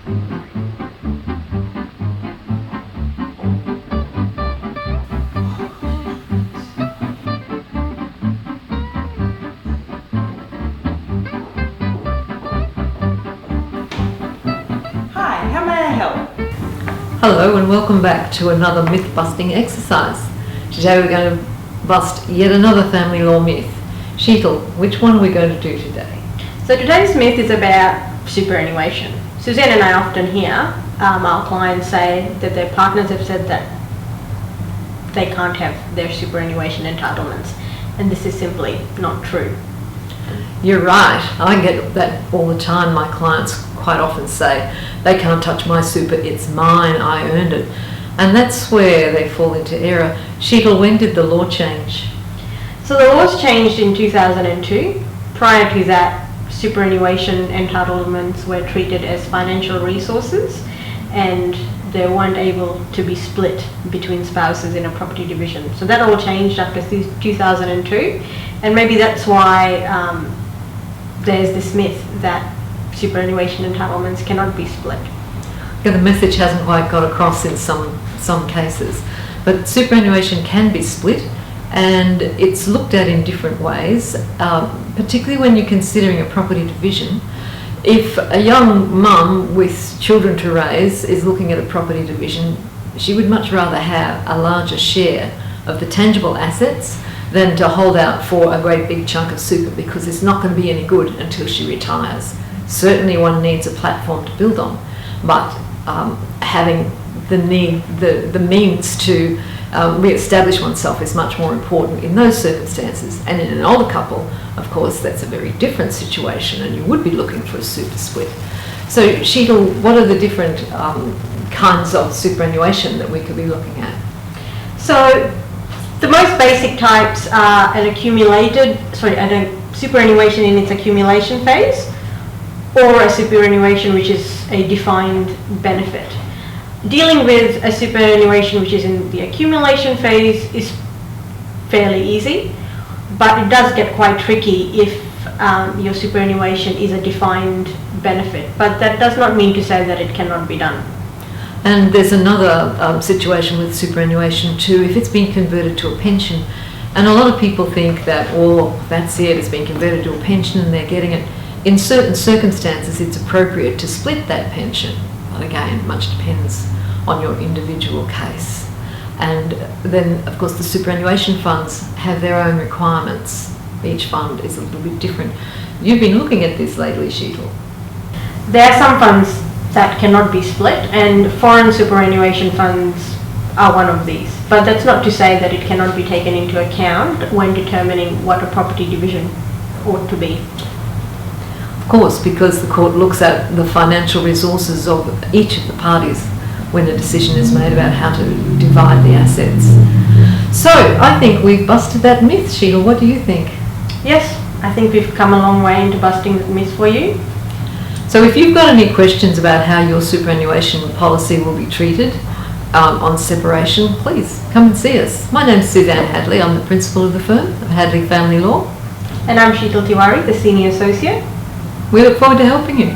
Hi, how may I help? Hello and welcome back to another myth busting exercise. Today we're going to bust yet another family law myth. Sheetal, which one are we going to do today? So today's myth is about superannuation. Suzanne and I often hear our clients say that their partners have said that they can't have their superannuation entitlements, and this is simply not true. You're right. I get that all the time. My clients quite often say, they can't touch my super, it's mine, I earned it. And that's where they fall into error. Sheetal, when did the law change? So the laws changed in 2002. Prior to that, superannuation entitlements were treated as financial resources and they weren't able to be split between spouses in a property division. So that all changed after 2002, and maybe that's why there's this myth that superannuation entitlements cannot be split. Yeah, the message hasn't quite got across in some cases, but superannuation can be split and it's looked at in different ways, particularly when you're considering a property division. If a young mum with children to raise is looking at a property division, she would much rather have a larger share of the tangible assets than to hold out for a great big chunk of super, because it's not going to be any good until she retires. Certainly one needs a platform to build on, but having the means to re-establish oneself is much more important in those circumstances. And in an older couple, of course, that's a very different situation and you would be looking for a super split. So Sheetal, what are the different kinds of superannuation that we could be looking at? So the most basic types are a superannuation in its accumulation phase, or a superannuation which is a defined benefit. Dealing with a superannuation which is in the accumulation phase is fairly easy, but it does get quite tricky if your superannuation is a defined benefit. But that does not mean to say that it cannot be done. And there's another situation with superannuation too, if it's been converted to a pension. And a lot of people think that, oh, that's it, it's been converted to a pension and they're getting it. In certain circumstances, it's appropriate to split that pension. But again, much depends on your individual case. And then, of course, the superannuation funds have their own requirements. Each fund is a little bit different. You've been looking at this lately, Sheetal. There are some funds that cannot be split, and foreign superannuation funds are one of these. But that's not to say that it cannot be taken into account when determining what a property division ought to be. Of course, because the court looks at the financial resources of each of the parties when a decision is made about how to divide the assets. So, I think we've busted that myth, Sheetal. What do you think? Yes, I think we've come a long way into busting that myth for you. So if you've got any questions about how your superannuation policy will be treated on separation, please come and see us. My name's Suzanne Hadley. I'm the principal of the firm of Hadley Family Law. And I'm Sheetal Tiwari, the Senior Associate. We look forward to helping you.